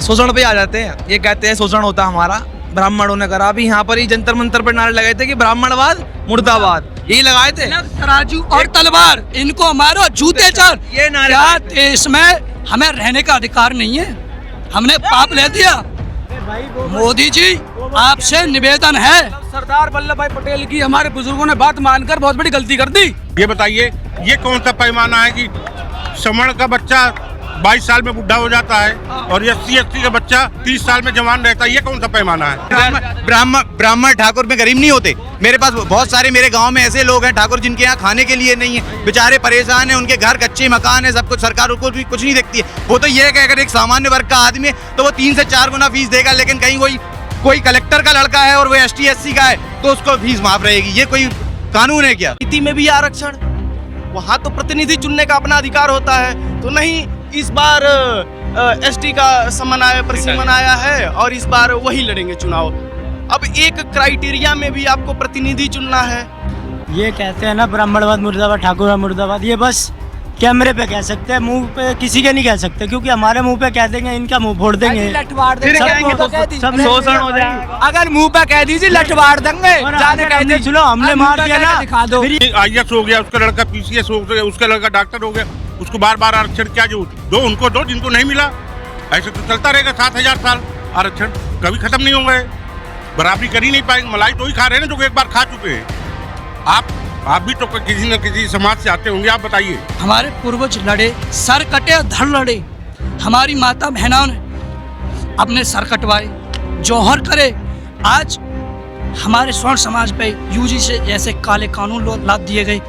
शोषण पे आ जाते हैं। ये कहते हैं शोषण होता हमारा, ब्राह्मणों ने करा। अभी यहाँ पर ही जंतर मंतर पर नारे लगाए थे कि ब्राह्मणवाद मुर्दाबाद, यही लगाए थे। तराजू और तलवार, इनको मारो, जूते चार। ये नारे क्या देश में हमें रहने का अधिकार नहीं है? हमने पाप ले दिया। मोदी जी, आपसे निवेदन है। सरदार वल्लभ भाई पटेल की हमारे बुजुर्गों ने बात मानकर बहुत बड़ी गलती कर दी। ये बताइए, ये कौन सा पैमाना है कि समण का बच्चा 22 साल में बुढ़ा हो जाता है और SC का बच्चा 30 साल में जवान रहता है? ये कौन सा पैमाना है? ब्राह्मण ठाकुर में गरीब नहीं होते। मेरे पास बहुत सारे मेरे गांव में ऐसे लोग हैं ठाकुर जिनके यहाँ खाने के लिए नहीं है, बेचारे परेशान हैं, उनके घर कच्चे मकान है, सब कुछ सरकार उनको भी कुछ नहीं देखती है। वो तो ये है कि अगर एक सामान्य वर्ग का आदमी है तो वो 3 से 4 गुना फीस देगा, लेकिन कहीं कोई कलेक्टर का लड़का है और वो ST/SC का है तो उसको फीस माफ रहेगी। ये कोई कानून है क्या? नीति में भी आरक्षण, वहाँ तो प्रतिनिधि चुनने का अपना अधिकार होता है, तो नहीं इस बार ST का परिसीमन आया है और इस बार वही लड़ेंगे चुनाव। अब एक क्राइटेरिया में भी आपको प्रतिनिधि चुनना है। ये कहते हैं ना ब्राह्मणवाद मुर्दाबाद, ठाकुर मुर्दाबाद, ये बस कैमरे पे कह सकते हैं, मुंह पे किसी के नहीं कह सकते, क्योंकि हमारे मुंह पे कह देंगे इनका मुंह फोड़ देंगे, शोषण हो जाएगा। अगर मुंह पे कह दीजिए लठवाड़ देंगे, जाने कह दीजिए चलो हमने मार दिया ना, दिखा दो। IAS हो गया, उसका लड़का PCS हो गया, उसका लड़का डॉक्टर हो गया, उसको बार बार आरक्षण क्या दो उनको दो जिनको नहीं मिला। ऐसे तो चलता रहेगा 7000 साल, आरक्षण कभी खत्म नहीं होंगे, बराबरी कर ही नहीं पाएंगे। मलाई तो ही खा रहे हैं ना जो एक बार खा चुके हैं। आप भी तो किसी न किसी समाज से आते होंगे, आप बताइए। हमारे पूर्वज लड़े, सर कटे और धड़ लड़े। हमारी माता बहनों ने अपने सर कटवाए, जौहर करे। आज हमारे स्वर्ण समाज पे UG से जैसे काले कानून लाद दिए गए।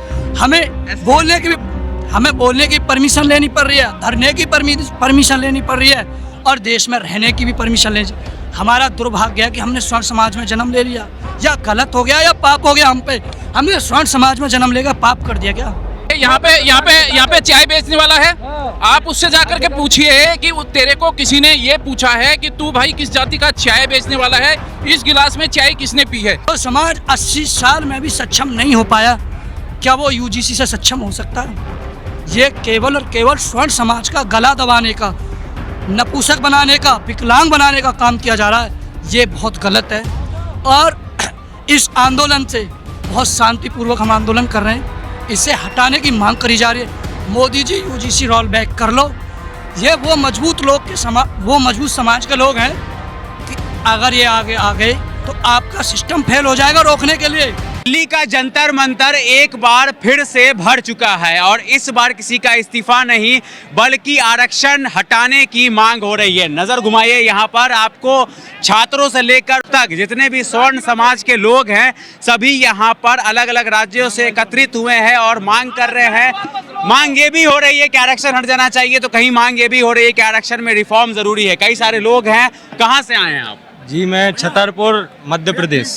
हमें बोलने की परमिशन लेनी पड़ रही है, धरने की परमिशन लेनी पड़ रही है और देश में रहने की भी परमिशन लेनी। हमारा दुर्भाग्य है कि हमने स्वर्ण समाज में जन्म ले लिया। या गलत हो गया या पाप हो गया हम पे, हमने स्वर्ण समाज में जन्म लेकर पाप कर दिया क्या? यहाँ पे चाय बेचने वाला है, आप उससे जाकर के पूछिए कि तेरे को किसी ने ये पूछा है कि तू भाई किस जाति का चाय बेचने वाला है, इस गिलास में चाय किसने पी है? तो समाज 80 साल में भी सक्षम नहीं हो पाया, क्या वो UGC से सक्षम हो सकता है? ये केवल और केवल स्वर्ण समाज का गला दबाने का, नपुंसक बनाने का, विकलांग बनाने का काम किया जा रहा है। ये बहुत गलत है और इस आंदोलन से बहुत शांतिपूर्वक हम आंदोलन कर रहे हैं, इसे हटाने की मांग करी जा रही है। Modi ji UGC roll back कर लो। ये वो मजबूत समाज के लोग हैं कि अगर ये आगे आ गए तो आपका सिस्टम फेल हो जाएगा रोकने के लिए। दिल्ली का जंतर मंतर एक बार फिर से भर चुका है और इस बार किसी का इस्तीफा नहीं बल्कि आरक्षण हटाने की मांग हो रही है। नजर घुमाइए, यहाँ पर आपको छात्रों से लेकर तक जितने भी स्वर्ण समाज के लोग हैं सभी यहाँ पर अलग अलग राज्यों से एकत्रित हुए हैं और मांग कर रहे हैं। मांग ये भी हो रही है कि आरक्षण हट जाना चाहिए, तो कहीं मांग ये भी हो रही है कि आरक्षण में रिफॉर्म जरूरी है। कई सारे लोग हैं। कहाँ से आए हैं आप? जी मैं छतरपुर मध्य प्रदेश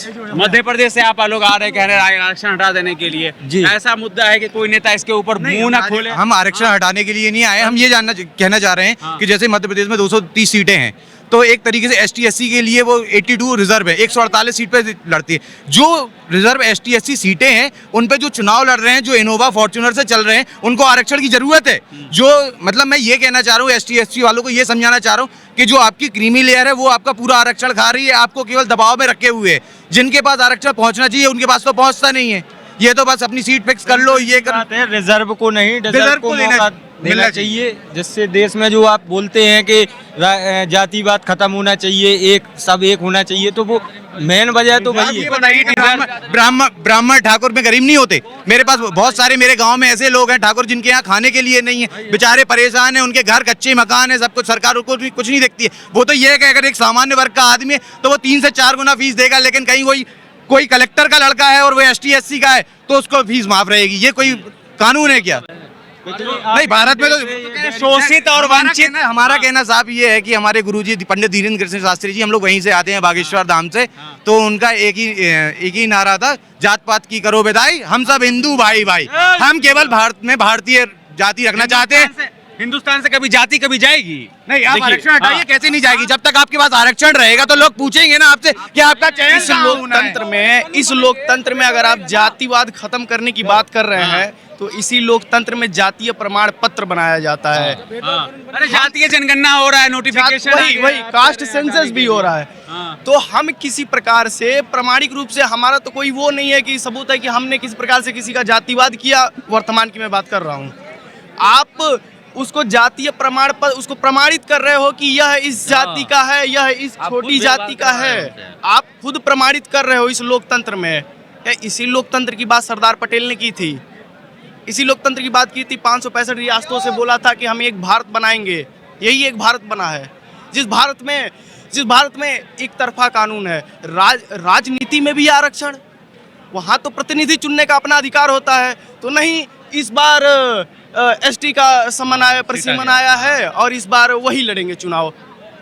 से आप लोग आ रहे, कह रहे हैं आरक्षण हटा देने के लिए। जी ऐसा मुद्दा है कि कोई नेता इसके ऊपर मुंह ना खोले। हम आरक्षण हटाने के लिए नहीं आए, हम ये कहना चाह रहे हैं कि जैसे मध्य प्रदेश में 230 सीटें हैं तो एक तरीके से ST/SC के लिए वो 82 रिजर्व है, 148 सीट पे लड़ती है। जो रिजर्व ST/SC सीटें हैं उन पे जो चुनाव लड़ रहे हैं, जो इनोवा फॉर्च्यूनर से चल रहे हैं, उनको आरक्षण की जरूरत है। जो मतलब मैं ये कहना चाह रहा हूँ ST/SC वालों को ये समझाना चाह रहा हूँ कि जो आपकी क्रीमी लेयर है वो आपका पूरा आरक्षण खा रही है, आपको केवल दबाव में रखे हुए है। जिनके पास आरक्षण पहुँचना चाहिए उनके पास तो पहुँचता नहीं है। ये तो बस अपनी सीट फिक्स कर लो, ये कर रिजर्व को नहीं, रिजर्व को देना चाहिए, जिससे देश में जो आप बोलते हैं कि जातिवाद खत्म होना चाहिए, एक होना चाहिए, तो वो मेन वजह तो वही है। ब्राह्मण ठाकुर में गरीब नहीं होते। मेरे पास बहुत सारे मेरे गांव में ऐसे लोग हैं ठाकुर जिनके यहाँ खाने के लिए नहीं है, बेचारे परेशान हैं, उनके घर कच्चे मकान है, सब कुछ सरकार उनको भी कुछ नहीं देखती है। वो तो ये है कि अगर एक सामान्य वर्ग का आदमी है तो वो 3 से 4 गुना फीस देगा, लेकिन कहीं कोई कलेक्टर का लड़का है और वो ST/SC का है तो उसको फीस माफ रहेगी। ये कोई कानून है क्या? नहीं, भारत में तो शोषित और वंचित। हमारा कहना साहब ये है कि हमारे गुरुजी पंडित धीरेन्द्र कृष्ण शास्त्री जी, हम लोग वहीं से आते हैं बागेश्वर धाम से, तो उनका एक ही नारा था, जात पात की करो विदाई, हम सब हिंदू भाई भाई। हम केवल भारत में भारतीय जाति रखना चाहते हैं। हिंदुस्तान से कभी जाति कभी जाएगी नहीं। आप आरक्षण हटाइए, कैसे नहीं जाएगी? जब तक आपके पास आरक्षण रहेगा तो लोग पूछेंगे ना आपसे कि आपका चयन इस लोकतंत्र में अगर आप जातिवाद खत्म करने की बात कर रहे हैं तो इसी लोकतंत्र में जातीय प्रमाण पत्र बनाया जाता है। अरे जातीय जनगणना हो रहा है, नोटिफिकेशन वही कास्ट सेंसस भी हो रहा है। तो हम किसी प्रकार से प्रामाणिक रूप से, हमारा तो कोई वो नहीं है कि सबूत है कि हमने किसी प्रकार से किसी का जातिवाद किया। वर्तमान की मैं बात कर रहा हूँ, आप उसको जातीय प्रमाण पर उसको प्रमाणित कर रहे हो कि यह इस जाति का है, यह इस छोटी जाति का है। आप खुद प्रमाणित कर रहे हो इस लोकतंत्र में। इसी लोकतंत्र की बात सरदार पटेल ने की थी, इसी लोकतंत्र की बात की थी। 565 रियासतों से बोला था कि हम एक भारत बनाएंगे। यही एक भारत बना है, जिस भारत में एक तरफा कानून है। राजनीति में भी आरक्षण, वहाँ तो प्रतिनिधि चुनने का अपना अधिकार होता है। तो नहीं, इस बार एसटी का परिसीमन आया है और इस बार वही लड़ेंगे चुनाव।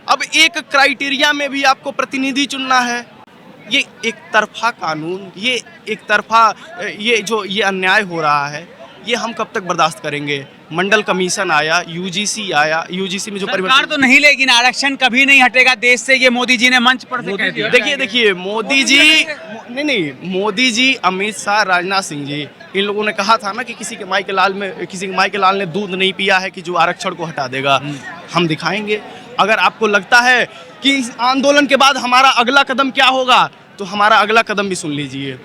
अब एक क्राइटेरिया में भी आपको प्रतिनिधि चुनना है। ये एक तरफा कानून, ये एक तरफा ये अन्याय हो रहा है, ये हम कब तक बर्दाश्त करेंगे। मंडल कमीशन आया, यूजीसी आया, यूजीसी में जो सरकार तो नहीं, लेकिन आरक्षण कभी नहीं हटेगा देश से, ये मोदी जी ने मंच पर से कह दिया। देखिए मोदी जी, अमित शाह, राजनाथ सिंह जी, इन लोगों ने कहा था ना कि किसी के माई के लाल ने दूध नहीं पिया है कि जो आरक्षण को हटा देगा। हम दिखाएंगे। अगर आपको लगता है कि इस आंदोलन के बाद हमारा अगला कदम क्या होगा, तो हमारा अगला कदम भी सुन लीजिए।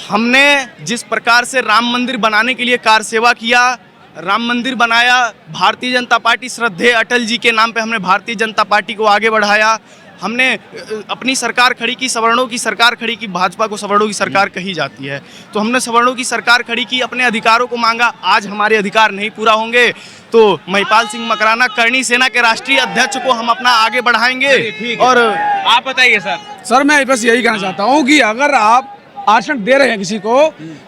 हमने जिस प्रकार से राम मंदिर बनाने के लिए कार सेवा किया, राम मंदिर बनाया, भारतीय जनता पार्टी श्रद्धेय अटल जी के नाम पे हमने भारतीय जनता पार्टी को आगे बढ़ाया। हमने अपनी सरकार खड़ी की, सवर्णों की सरकार खड़ी की। भाजपा को सवर्णों की सरकार कही जाती है, तो हमने सवर्णों की सरकार खड़ी की, अपने अधिकारों को मांगा। आज हमारे अधिकार नहीं पूरा होंगे तो महिपाल सिंह मकराना, करणी सेना के राष्ट्रीय अध्यक्ष को हम अपना आगे बढ़ाएंगे। और आप बताइए सर, मैं बस यही कहना चाहता हूँ कि अगर आप आरक्षण दे रहे हैं किसी को,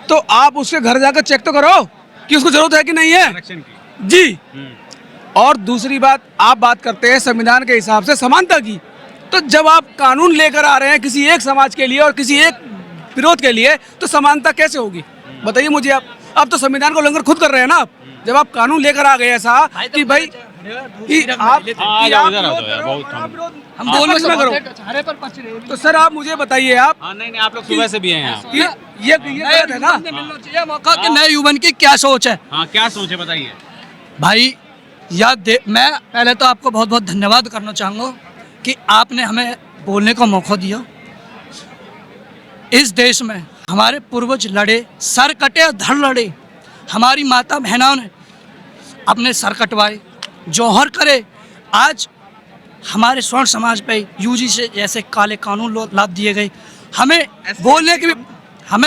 तो आप उसके घर जाकर चेक तो करो कि उसको जरूरत है कि नहीं है आरक्षण की। जी। और दूसरी बात, आप बात करते हैं संविधान के हिसाब से समानता की, तो जब आप कानून लेकर आ रहे हैं किसी एक समाज के लिए और किसी एक विरोध के लिए, तो समानता कैसे होगी बताइए मुझे। आप तो संविधान को उल्लंघन खुद कर रहे हैं ना। आप जब आप कानून लेकर आ गए ऐसा कि भाई कि आप हम बोल में करो, तो सर आप मुझे बताइए, आप नहीं, आप लोग सुबह से भी हैं यहाँ। ये गलत है ना। मिलना चाहिए मौका कि नए युवन की क्या सोच है। हाँ, क्या सोच है बताइए भाई। मैं पहले तो आपको बहुत बहुत धन्यवाद करना चाहूँगा कि आपने हमें बोलने का मौका दिया। इस देश में हमारे पूर्वज लड़े, सर कटे और धड़ लड़े। हमारी माता बहनों ने अपने सर कटवाए, जौहर करे। आज हमारे स्वर्ण समाज पे यूजीसी जैसे काले कानून लाद दिए गए। हमें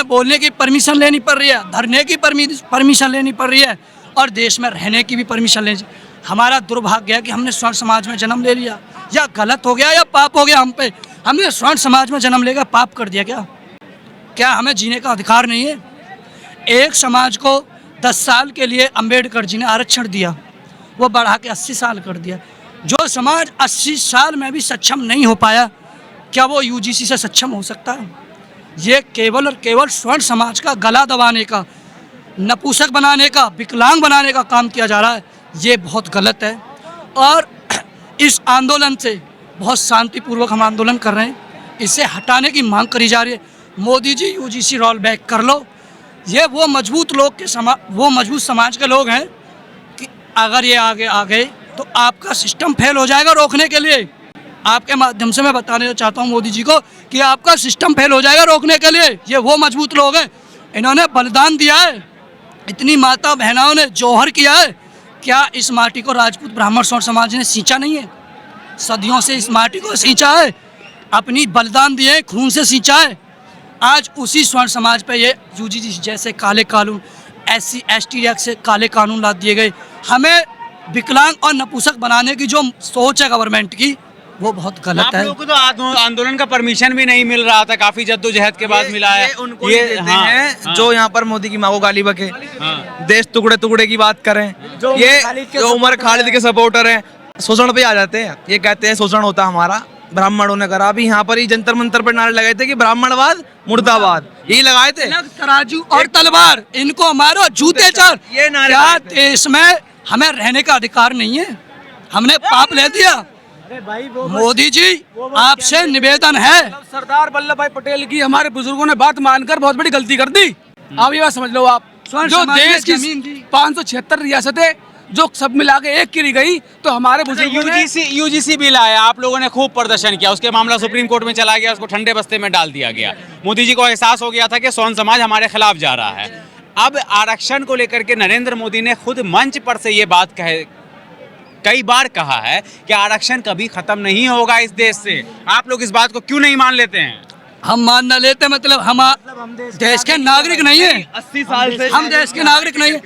बोलने की परमिशन लेनी पड़ रही है, धरने की परमिशन लेनी पड़ रही है, और देश में रहने की भी परमिशन लेनी। हमारा दुर्भाग्य है कि हमने स्वर्ण समाज में जन्म ले लिया। या गलत हो गया या पाप हो गया हम पे। हमने स्वर्ण समाज में जन्म लेकर पाप कर दिया क्या हमें जीने का अधिकार नहीं है? एक समाज को 10 साल के लिए अंबेडकर जी ने आरक्षण दिया, वो बढ़ा के 80 साल कर दिया। जो समाज 80 साल में भी सक्षम नहीं हो पाया, क्या वो यूजीसी से सक्षम हो सकता है? ये केवल और केवल स्वर्ण समाज का गला दबाने का, नपुंसक बनाने का, विकलांग बनाने का काम किया जा रहा है। ये बहुत गलत है। और इस आंदोलन से बहुत शांतिपूर्वक हम आंदोलन कर रहे हैं, इसे हटाने की मांग करी जा रही है। Modi ji UGC roll back कर लो। ये वो मजबूत समाज के लोग हैं कि अगर ये आगे आ गए तो आपका सिस्टम फेल हो जाएगा रोकने के लिए। आपके माध्यम से मैं बताना चाहता हूँ मोदी जी को कि आपका सिस्टम फेल हो जाएगा रोकने के लिए। ये वो मजबूत लोग हैं, इन्होंने बलिदान दिया है, इतनी माता बहनों ने जौहर किया है। क्या इस माटी को राजपूत ब्राह्मण स्वर्ण समाज ने सींचा नहीं है? सदियों से इस माटी को सींचा है, अपनी बलिदान दिए, खून से सींचा है। आज उसी स्वर्ण समाज पे ये यूजीसी जैसे काले कानून, SC ST एक्ट से काले कानून ला दिए गए। हमें विकलांग और नपुंसक बनाने की जो सोच है गवर्नमेंट की, वो बहुत गलत है। आप लोगों को तो आंदोलन का परमिशन भी नहीं मिल रहा था, काफी जद्दोजहद के बाद मिला है। उनको ये देते हैं जो यहाँ पर मोदी की माँ को गाली बके, देश टुकड़े टुकड़े की बात करें। ये जो उमर खालिद के सपोर्टर हैं, शोषण पे आ जाते हैं। ये कहते हैं शोषण होता हमारा, ब्राह्मणों ने करा। अभी यहाँ पर ही जंतर मंतर पर नारे लगाए थे कि ब्राह्मणवाद मुर्दाबाद, यही लगाए थे। तराजू और तलवार, इनको मारो, जूते चार। ये नारे क्या देश में हमें रहने का अधिकार नहीं है? हमने पाप ले दिया। मोदी जी आपसे निवेदन है, सरदार वल्लभ भाई पटेल की हमारे बुजुर्गों ने बात मानकर बहुत बड़ी गलती कर दी। आप ये बात समझ लो। आप स्वर्ण जो समाज देश ने की जमीन दी। 576 रियासतें जो सब मिला के एक की गई, तो हमारे बुजुर्गों ने यूजीसी बिल आया, आप लोगों ने खूब प्रदर्शन किया, उसके मामला सुप्रीम कोर्ट में चला गया, उसको ठंडे बस्ते में डाल दिया गया। मोदी जी को एहसास हो गया था कि स्वर्ण समाज हमारे खिलाफ जा रहा है। अब आरक्षण को लेकर के नरेंद्र मोदी ने खुद मंच पर से ये बात कई बार कहा है कि आरक्षण कभी खत्म नहीं होगा इस देश से। आप लोग इस बात को क्यों नहीं मान लेते हैं? हम मान न लेते, मतलब हम देश के नागरिक नहीं है। 80 साल से हम देश के नागरिक नहीं है।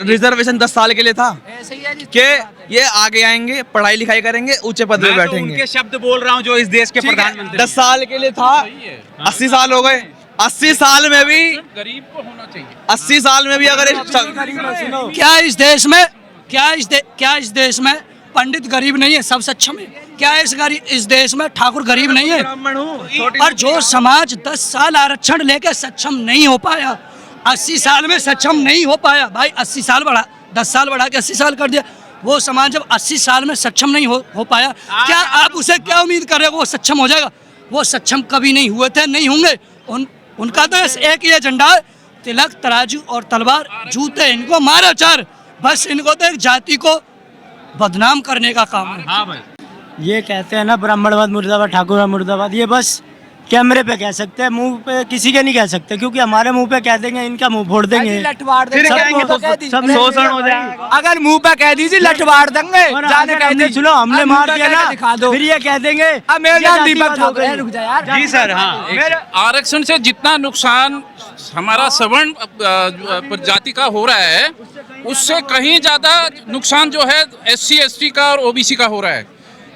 रिजर्वेशन 10 साल के लिए था कि ये आगे आएंगे, पढ़ाई लिखाई करेंगे, ऊंचे पद पे मैं तो बैठेंगे। उनके शब्द बोल रहा हूँ जो इस देश के प्रधानमंत्री। 10 साल के लिए था, 80 साल हो गए। 80 साल में भी गरीब को होना चाहिए। 80 साल में भी अगर क्या इस देश में पंडित गरीब नहीं है, सब सक्षम है? क्या इस देश में ठाकुर गरीब नहीं है? ब्राह्मण हूँ, और जो समाज 10 साल आरक्षण लेके सक्षम नहीं हो पाया, 80 साल में सक्षम नहीं हो पाया, भाई 80 साल बढ़ा, 10 साल बढ़ा के 80 साल कर दिया, वो समाज जब 80 साल में सक्षम नहीं हो पाया, क्या आप उसे क्या उम्मीद कर रहे हो वो सक्षम हो जाएगा? वो सक्षम कभी नहीं हुए थे, नहीं होंगे। उनका तो एक ही एजेंडा है, तिलक तराजू और तलवार, जूते इनको मारो चार, बस इनको तो एक जाति को बदनाम करने का काम है। हाँ भाई, ये कहते हैं ना ब्राह्मणवाद मुर्दाबाद, ठाकुरवाद मुर्दाबाद, ये बस कैमरे पे कह सकते हैं, मुंह पे किसी के नहीं कह सकते, क्योंकि हमारे मुंह पे कह देंगे, इनका मुंह फोड़ देंगे, सब शोषण हो जाएगा। अगर मुंह पे कह दीजिए लठवाड़ देंगे, जाने कह दी सुनो हमने मार दिया ना, दिखा दो, फिर ये कह देंगे अब मेरा नाम दीपक जातिवाद हो ठाकुर है, गई। रुक जा यार। जी सर। हाँ, आरक्षण से जितना नुकसान हमारा सवर्ण जाति का हो रहा है, उससे कहीं ज्यादा नुकसान जो है SC ST का और OBC का हो रहा है।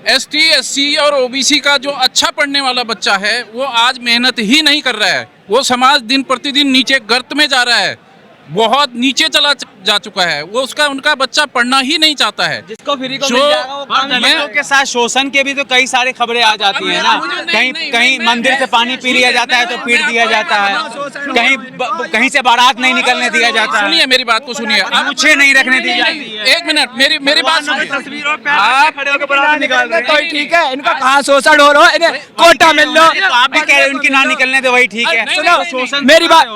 ST SC और OBC का जो अच्छा पढ़ने वाला बच्चा है वो आज मेहनत ही नहीं कर रहा है। वो समाज दिन प्रतिदिन नीचे गर्त में जा रहा है, बहुत नीचे चला जा चुका है। वो उनका बच्चा पढ़ना ही नहीं चाहता है। जिसको फ्री को जो मिल जाएगा वो काम दलितों के साथ शोषण के भी तो कई सारी खबरें आ जाती है ना। कहीं मंदिर से पानी पी लिया जाता है तो पीट दिया जाता है, कहीं से बारात नहीं निकलने दिया जाता है। सुनिए मेरी बात को सुनिए, अब मुझे नहीं रखने दी जाती है। एक मिनट मेरी बात सुनिए। तो ठीक है, इनका कहाँ शोषण हो रहा है, इन्हें कोटा मिल लो। तो आप भी कह रहे हैं उनकी ना निकलने दो, वही ठीक है। सुनो मेरी बात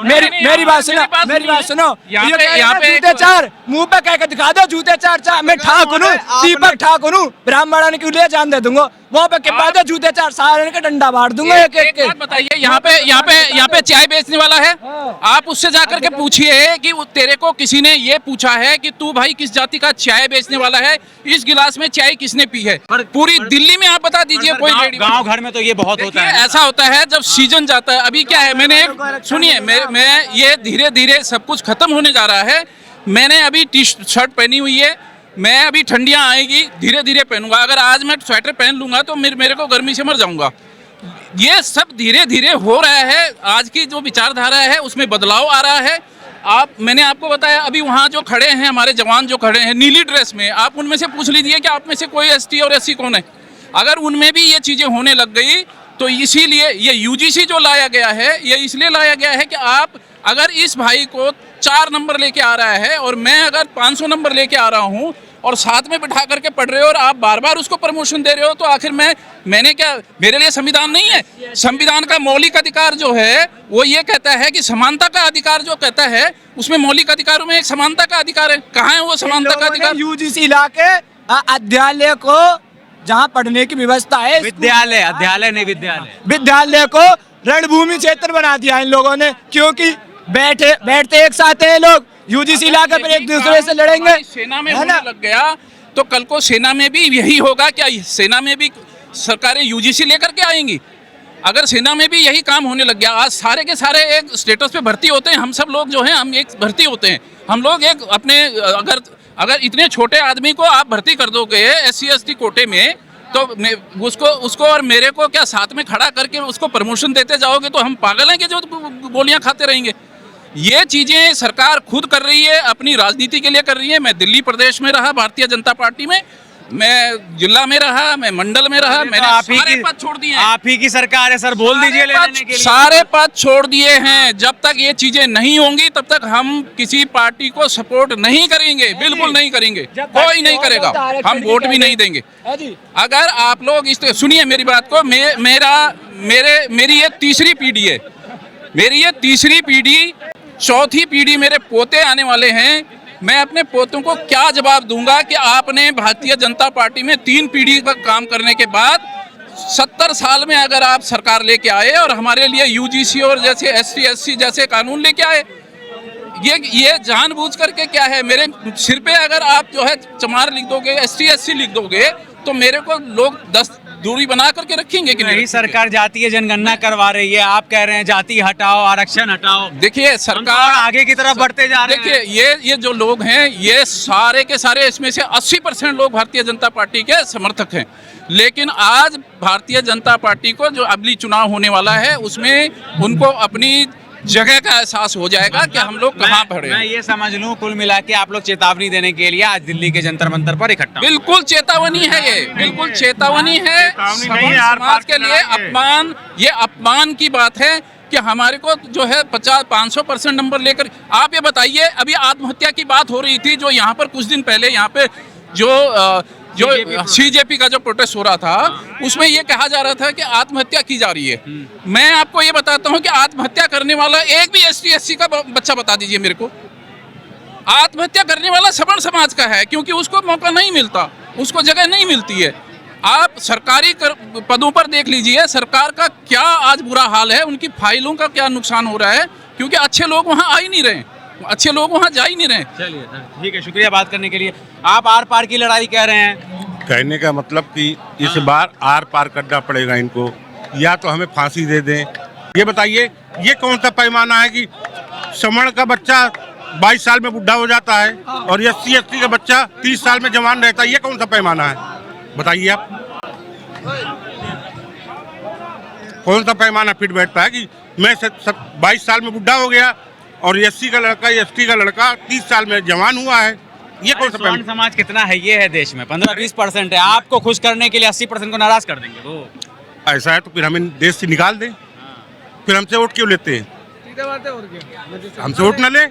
सुनो, यहाँ पे जूते चार मुंह पे कह के दिखा दो, जूते चार मैं ठाकुर हूँ, दीपक ठाकुर हूँ, ब्राह्मण के लिए जान दे दूंगा, वहाँ पे के बाद जूते चार सारे के डंडा मार दूंगा एक एक। बात बताइए, यहाँ पे चाय बेचने वाला है, आप उससे जाकर के पूछिए कि तेरे को किसी ने ये पूछा है कि तू भाई किस जाति का चाय बेचने वाला है, इस गिलास में चाय किसने पी है? पूरी दिल्ली में आप बता दीजिए कोई गांव घर में तो ये बहुत होता है। ऐसा होता है जब सीजन जाता है। अभी क्या है, मैंने सुनिए, मैं ये धीरे धीरे सब कुछ खत्म होने जा रहा है। मैंने अभी टी शर्ट पहनी हुई है, मैं अभी ठंडियां आएगी धीरे धीरे पहनूंगा। अगर आज मैं स्वेटर पहन लूंगा तो मेरे को गर्मी से मर जाऊंगा। ये सब धीरे धीरे हो रहा है। आज की जो विचारधारा है उसमें बदलाव आ रहा है। मैंने आपको बताया, अभी वहाँ जो खड़े हैं हमारे जवान जो खड़े हैं नीली ड्रेस में, आप उनमें से पूछ लीजिए कि आप में से कोई ST और SC कौन है। अगर उनमें भी ये चीज़ें होने लग गई तो इसीलिए ये UGC जो लाया गया है, ये इसलिए लाया गया है कि आप अगर इस भाई को 4 नंबर लेके आ रहा है और मैं अगर 500 नंबर लेके आ रहा हूँ और साथ में बिठा करके पढ़ रहे हो और आप बार बार उसको प्रमोशन दे रहे हो, तो आखिर मैंने क्या, मेरे लिए संविधान नहीं है? संविधान का मौलिक अधिकार जो है वो ये कहता है कि समानता का अधिकार जो कहता है, उसमें मौलिक अधिकारों में एक समानता का अधिकार है। कहाँ है वो समानता का अधिकार? UGC ला के अध्यालय को जहाँ पढ़ने की व्यवस्था है, विद्यालय को रणभूमि क्षेत्र बना दिया इन लोगों ने, क्योंकि बैठते एक साथ है लोग, UGC लाकर फिर एक दूसरे से लड़ेंगे। सेना में होने लग गया तो कल को सेना में भी यही होगा क्या? सेना में भी सरकारें UGC लेकर के आएंगी? अगर सेना में भी यही काम होने लग गया, आज सारे के सारे एक स्टेटस पे भर्ती होते हैं। हम सब लोग जो हैं हम एक भर्ती होते हैं। हम लोग एक अपने अगर इतने छोटे आदमी को आप भर्ती कर दोगे SC ST कोटे में, तो उसको और मेरे को क्या साथ में खड़ा करके उसको प्रमोशन देते जाओगे तो हम पागल हैं कि जो गोलियां खाते रहेंगे? ये चीज़ें सरकार खुद कर रही है, अपनी राजनीति के लिए कर रही है। मैं दिल्ली प्रदेश में रहा भारतीय जनता पार्टी में, मैं जिला में रहा, मैं मंडल में रहा, मैंने सारे पद छोड़ दिए हैं। आप ही की सरकार है सर, बोल दीजिए लेने के लिए। सारे पद छोड़ दिए हैं। जब तक ये चीजें नहीं होंगी तब तक हम किसी पार्टी को सपोर्ट नहीं करेंगे, बिल्कुल नहीं करेंगे, कोई नहीं करेगा, हम वोट भी नहीं देंगे। अगर आप लोग सुनिए मेरी बात को, मेरी ये तीसरी पीढ़ी है। मेरी ये तीसरी पीढ़ी चौथी पीढ़ी मेरे पोते आने वाले हैं, मैं अपने पोतों को क्या जवाब दूंगा कि आपने भारतीय जनता पार्टी में 3 पीढ़ी का काम करने के बाद 70 साल में अगर आप सरकार लेके आए और हमारे लिए यूजीसी और जैसे ST SC जैसे कानून लेके आए, ये जानबूझ करके क्या है, मेरे सिर पे अगर आप जो है चमार लिख दोगे, ST SC लिख दोगे, तो मेरे को लोग 10 दूरी बना करके रखेंगे कि नहीं? सरकार जातीय जनगणना करवा रही है, आप कह रहे हैं जाति हटाओ, आरक्षण हटाओ। देखिए सरकार आगे की तरफ बढ़ते जा रहे हैं। देखिए ये जो लोग हैं, ये सारे के सारे, इसमें से 80% लोग भारतीय जनता पार्टी के समर्थक हैं। लेकिन आज भारतीय जनता पार्टी को जो अगली चुनाव होने वाला है, उसमें उनको अपनी जगह का एहसास हो जाएगा कि हम लोग कहाँ खड़े हैं। मैं ये समझ लूं कुल मिला के आप लोग चेतावनी देने के लिए आज दिल्ली के जंतर मंतर पर इकट्ठा। बिल्कुल चेतावनी है, ये बिल्कुल चेतावनी है। समाज के लिए अपमान, ये अपमान की बात है कि हमारे को जो है 500% नंबर लेकर। आप ये बताइए, अभी आत्महत्या की बात हो रही थी, जो यहाँ पर कुछ दिन पहले यहाँ पे जो CJP का जो प्रोटेस्ट हो रहा था, उसमें ये कहा जा रहा था कि आत्महत्या की जा रही है। मैं आपको ये बताता हूँ कि आत्महत्या करने वाला एक भी ST SC का बच्चा बता दीजिए मेरे को। आत्महत्या करने वाला सवर्ण समाज का है, क्योंकि उसको मौका नहीं मिलता, उसको जगह नहीं मिलती है। आप सरकारी पदों पर देख लीजिए, सरकार का क्या आज बुरा हाल है, उनकी फाइलों का क्या नुकसान हो रहा है, क्योंकि अच्छे लोग वहाँ आ ही नहीं रहे, अच्छे लोग वहाँ जा ही नहीं रहे। चलिए ठीक है, शुक्रिया बात करने के लिए। आप आर पार की लड़ाई कह रहे हैं, कहने का मतलब कि इस बार आर पार करना पड़ेगा इनको, या तो हमें फांसी दे दें। ये बताइए, ये कौन सा पैमाना है कि सवर्ण का बच्चा 22 साल में बुढ़ा हो जाता है और SC ST का बच्चा 30 साल में जवान रहता है? ये कौन सा पैमाना है, बताइए आप। कौन सा पैमाना फिट बैठता है कि मैं 22 साल में बुढ़ा हो गया और SC का लड़का, ST का लड़का 30 साल में जवान हुआ है? ये कौन सा सवर्ण समाज कितना है ये है देश में? 15-20% है। आपको खुश करने के लिए 80% को नाराज कर देंगे वो। ऐसा है तो फिर हमें देश से निकाल दें, फिर हमसे वोट क्यों लेते हैं? हमसे वोट न ले।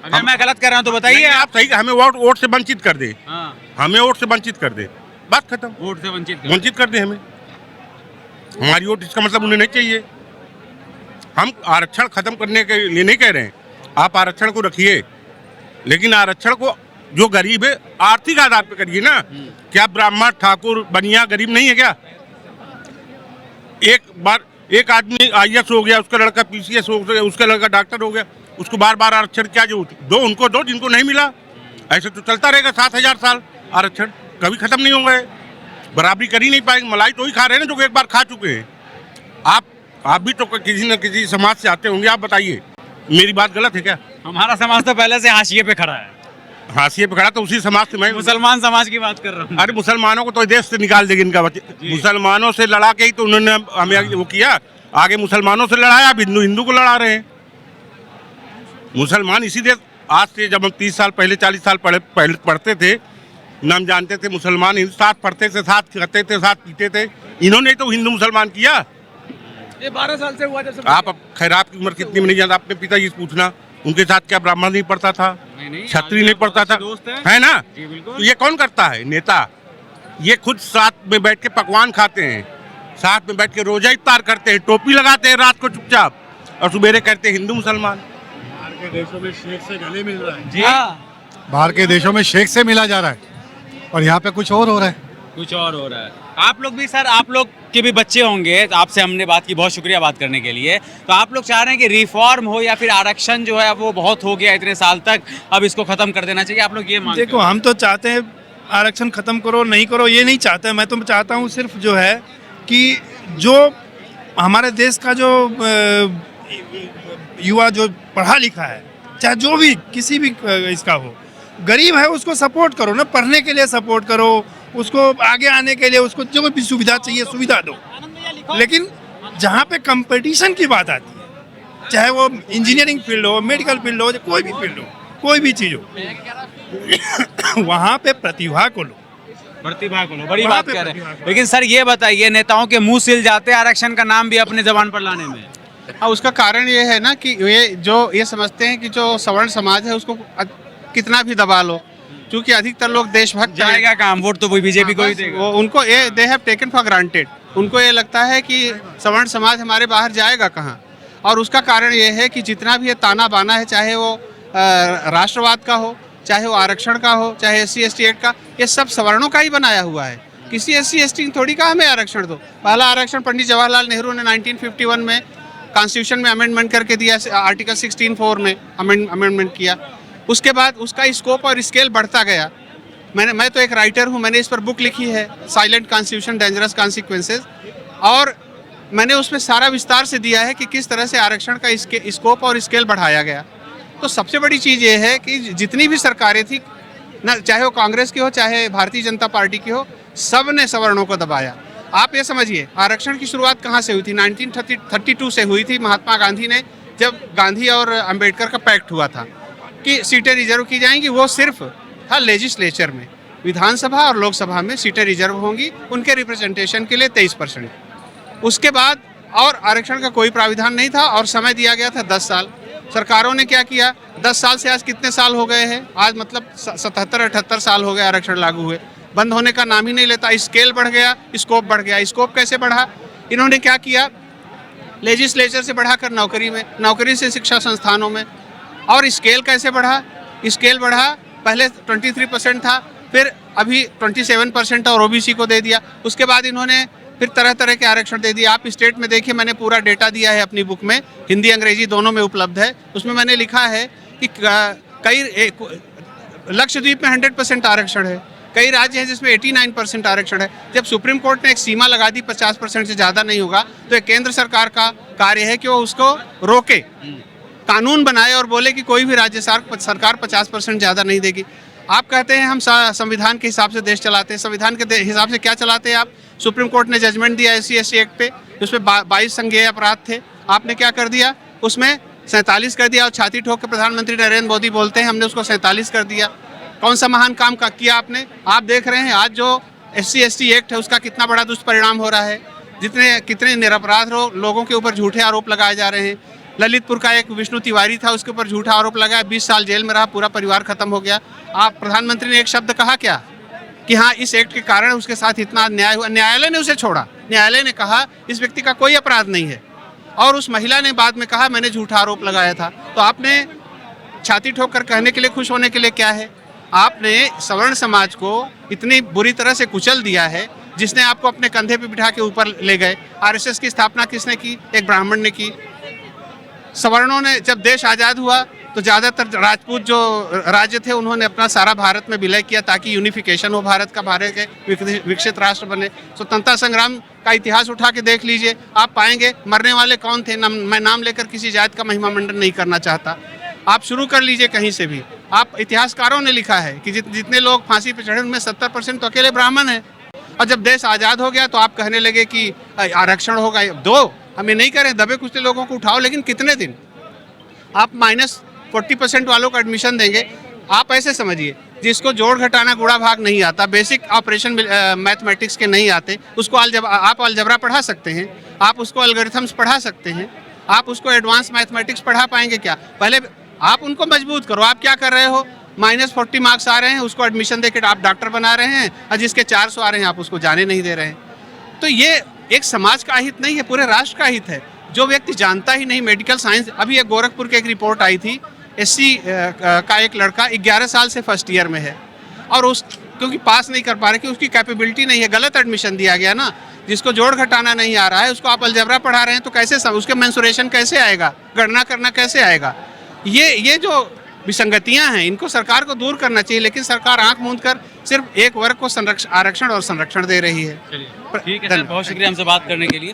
अगर मैं गलत कर रहा हूँ तो बताइए। आप सही, हमें वोट से वंचित कर दे, हमें वोट से वंचित कर दे, बात खत्म। वोट से वंचित कर दे हमें, हमारी वोट, इसका मतलब उन्हें नहीं चाहिए। हम आरक्षण खत्म करने के लिए नहीं कह रहे हैं, आप आरक्षण को रखिए, लेकिन आरक्षण को जो गरीब है आर्थिक आधार पे करिए ना। क्या ब्राह्मण, ठाकुर, बनिया गरीब नहीं है क्या? एक बार एक आदमी IAS हो गया, उसका लड़का PCS हो गया, उसका लड़का डॉक्टर हो गया, उसको बार बार आरक्षण क्या जरूरत? दो उनको दो जिनको नहीं मिला। ऐसे तो चलता रहेगा 7000 साल, आरक्षण कभी खत्म नहीं होगा। बराबरी कर ही नहीं पाएंगे। मलाई तो ही खा रहे हैं ना जो एक बार खा चुके हैं। आप भी तो किसी न किसी समाज से आते होंगे, आप बताइए, मेरी बात गलत है क्या? हमारा समाज तो पहले से हाशिए पे खड़ा है। हाशिए पे खड़ा तो उसी समाज से मैं, मुसलमान समाज की बात कर रहा हूँ। अरे मुसलमानों को तो देश से निकाल देगी इनका बच्चे। मुसलमानों से लड़ा के ही तो उन्होंने हमें वो किया, आगे मुसलमानों से लड़ाया, अब हिंदू को लड़ा रहे हैं। मुसलमान इसी देश, आज से जब हम 30 साल पहले 40 साल पहले पढ़ते थे, न हम जानते थे मुसलमान साथ पढ़ते थे, साथ खाते थे, साथ पीते थे। इन्होंने तो हिंदू मुसलमान किया। ये 12 साल से हुआ जब आप खैर आपकी उम्र कितनी में नहीं जानता, अपने पिताजी से पूछना, उनके साथ क्या ब्राह्मण नहीं पढ़ता था, छत्री नहीं पढ़ता था, है ना? तो ये कौन करता है? नेता। ये खुद साथ में बैठ के पकवान खाते हैं, साथ में बैठ के रोजा इफ्तार करते हैं, टोपी लगाते हैं रात को चुपचाप, और सुबेरे कहते हैं हिंदू मुसलमान। बाहर के देशों में शेख से गले मिल रहा है जी, बाहर के देशों में शेख से मिला जा रहा है और यहाँ पे कुछ और हो रहा है। कुछ और हो रहा है। आप लोग भी सर, आप लोग के भी बच्चे होंगे, तो आपसे हमने बात की, बहुत शुक्रिया बात करने के लिए। तो आप लोग चाह रहे हैं कि रिफॉर्म हो या फिर आरक्षण जो है वो बहुत हो गया इतने साल तक, अब इसको खत्म कर देना चाहिए? आप लोग ये मांगते? देखो, हम तो चाहते हैं आरक्षण खत्म करो, नहीं करो ये नहीं चाहते। मैं तो चाहता हूँ सिर्फ जो है कि जो हमारे देश का जो युवा जो पढ़ा लिखा है, चाहे जो भी किसी भी इसका हो, गरीब है उसको सपोर्ट करो ना, पढ़ने के लिए सपोर्ट करो, उसको आगे आने के लिए उसको जो भी सुविधा चाहिए सुविधा दो। लेकिन जहाँ पे कंपटीशन की बात आती है, चाहे वो इंजीनियरिंग फील्ड हो, मेडिकल फील्ड हो, कोई भी फील्ड हो, कोई भी चीज़ हो, वहाँ पे प्रतिभा को लो, प्रतिभा को लो। बड़ी बात कह रहे हैं। लेकिन सर ये बताइए, नेताओं के मुंह सिल जाते हैं आरक्षण का नाम भी अपने जबान पर लाने में। हाँ, उसका कारण ये है ना कि ये समझते हैं कि जो सवर्ण समाज है उसको कितना भी दबा लो, क्योंकि अधिकतर लोग देशभक्त जाएगा काम, वोट तो बीजेपी को ही देगा। वो उनको they have taken for granted, उनको ये लगता है कि सवर्ण समाज हमारे बाहर जाएगा कहाँ। और उसका कारण ये है कि जितना भी ये ताना बाना है, चाहे वो राष्ट्रवाद का हो, चाहे वो आरक्षण का हो, चाहे SC ST एक्ट का, ये सब सवर्णों का ही बनाया हुआ है। किसी SC ST थोड़ी का हमें आरक्षण दो। पहला आरक्षण पंडित जवाहरलाल नेहरू ने 1951 में कॉन्स्टिट्यूशन में अमेंडमेंट करके दिया, आर्टिकल 16(4) में अमेंडमेंट किया। उसके बाद उसका स्कोप और स्केल बढ़ता गया। मैं तो एक राइटर हूँ, मैंने इस पर बुक लिखी है, साइलेंट कॉन्स्टिट्यूशन डेंजरस कॉन्सिक्वेंसेज, और मैंने उसमें सारा विस्तार से दिया है कि किस तरह से आरक्षण का स्कोप और स्केल बढ़ाया गया। तो सबसे बड़ी चीज़ ये है कि जितनी भी सरकारें थी ना, चाहे वो कांग्रेस की हो चाहे भारतीय जनता पार्टी की हो, सब ने सवर्णों को दबाया। आप ये समझिए आरक्षण की शुरुआत कहाँ से हुई थी? 1932 से हुई थी। महात्मा गांधी ने, जब गांधी और अंबेडकर का पैक्ट हुआ था कि सीटें रिजर्व की जाएंगी, वो सिर्फ था लेजिस्लेचर में, विधानसभा और लोकसभा में सीटें रिजर्व होंगी उनके रिप्रेजेंटेशन के लिए 23%। उसके बाद और आरक्षण का कोई प्राविधान नहीं था और समय दिया गया था 10 साल। सरकारों ने क्या किया, 10 साल से आज कितने साल हो गए हैं? आज मतलब 77-78 साल हो गए आरक्षण लागू हुए, बंद होने का नाम ही नहीं लेता। स्केल बढ़ गया, स्कोप बढ़ गया। स्कोप कैसे बढ़ा? इन्होंने क्या किया, लेजिस्लेचर से बढ़ाकर नौकरी में, नौकरी से शिक्षा संस्थानों में। और स्केल कैसे बढ़ा? स्केल बढ़ा, पहले 23% था, फिर अभी 27% और OBC को दे दिया। उसके बाद इन्होंने फिर तरह तरह के आरक्षण दे दिए। आप स्टेट में देखिए, मैंने पूरा डेटा दिया है अपनी बुक में, हिंदी अंग्रेजी दोनों में उपलब्ध है। उसमें मैंने लिखा है कि कई लक्षद्वीप में 100% आरक्षण है, कई राज्य हैं जिसमें 89% आरक्षण है। जब सुप्रीम कोर्ट ने एक सीमा लगा दी 50% से ज़्यादा नहीं होगा, तो एक केंद्र सरकार का कार्य है कि वो उसको रोके, कानून बनाए और बोले कि कोई भी राज्य सरकार 50% ज़्यादा नहीं देगी। आप कहते हैं हम संविधान के हिसाब से देश चलाते हैं। संविधान के हिसाब से क्या चलाते हैं आप? सुप्रीम कोर्ट ने जजमेंट दिया SC ST एक्ट पे, उसमें 22 संज्ञेय अपराध थे। आपने क्या कर दिया, उसमें 47 कर दिया, और छाती ठोक के प्रधानमंत्री नरेंद्र मोदी बोलते हैं हमने उसको 47 कर दिया। कौन सा महान काम का किया आपने? आप देख रहे हैं आज जो SC ST एक्ट है उसका कितना बड़ा दुष्परिणाम हो रहा है। कितने निरपराध लोगों के ऊपर झूठे आरोप लगाए जा रहे हैं। ललितपुर का एक विष्णु तिवारी था, उसके ऊपर झूठा आरोप लगाया, 20 साल जेल में रहा, पूरा परिवार खत्म हो गया। आप प्रधानमंत्री ने एक शब्द कहा क्या कि हाँ इस एक्ट के कारण उसके साथ इतना अन्याय हुआ? न्यायालय ने उसे छोड़ा। न्यायालय ने कहा इस व्यक्ति का कोई अपराध नहीं है, और उस महिला ने बाद में कहा मैंने झूठा आरोप लगाया था। तो आपने छाती ठोक कर कहने के लिए, खुश होने के लिए क्या है? आपने सवर्ण समाज को इतनी बुरी तरह से कुचल दिया है, जिसने आपको अपने कंधे पे बिठा के ऊपर ले गए। RSS की स्थापना किसने की? एक ब्राह्मण ने की। सवर्णों ने, जब देश आज़ाद हुआ तो ज़्यादातर राजपूत जो राज्य थे उन्होंने अपना सारा भारत में विलय किया ताकि यूनिफिकेशन हो भारत का, भारत के विकसित राष्ट्र बने। स्वतंत्रता संग्राम का इतिहास उठा के देख लीजिए, आप पाएंगे मरने वाले कौन थे। मैं नाम लेकर किसी जात का महिमा मंडन नहीं करना चाहता, आप शुरू कर लीजिए कहीं से भी। आप इतिहासकारों ने लिखा है कि जितने लोग फांसी पर चढ़े उनमें 70% तो अकेले ब्राह्मण हैं। और जब देश आज़ाद हो गया तो आप कहने लगे कि आरक्षण होगा। दो, हम ये नहीं कह रहे, दबे कुचले लोगों को उठाओ, लेकिन कितने दिन? आप -40% वालों को एडमिशन देंगे। आप ऐसे समझिए, जिसको जोड़ घटाना गुणा भाग नहीं आता, बेसिक ऑपरेशन मैथमेटिक्स के नहीं आते, उसको आप अलजबरा पढ़ा सकते हैं, आप उसको एल्गोरिथम्स पढ़ा सकते हैं, आप उसको एडवांस मैथमेटिक्स पढ़ा पाएंगे क्या? पहले आप उनको मजबूत करो। आप क्या कर रहे हो? -40 मार्क्स आ रहे हैं, उसको एडमिशन देकर आप डॉक्टर बना रहे हैं, और जिसके 400 आ रहे हैं आप उसको जाने नहीं दे रहे हैं। तो ये एक समाज का हित नहीं है, पूरे राष्ट्र का हित है। जो व्यक्ति जानता ही नहीं मेडिकल साइंस, अभी एक गोरखपुर की एक रिपोर्ट आई थी, SC का एक लड़का 11 साल से फर्स्ट ईयर में है, और क्योंकि पास नहीं कर पा रहे, कि उसकी कैपेबिलिटी नहीं है, गलत एडमिशन दिया गया ना। जिसको जोड़ घटाना नहीं आ रहा है उसको आप अलजबरा पढ़ा रहे हैं, तो कैसे उसके मेंसुरेशन कैसे आएगा, गणना करना कैसे आएगा? ये जो विसंगतियां हैं इनको सरकार को दूर करना चाहिए, लेकिन सरकार आंख मूंद कर सिर्फ एक वर्ग को आरक्षण और संरक्षण दे रही है। ठीक है सर, बहुत शुक्रिया हमसे बात करने के लिए।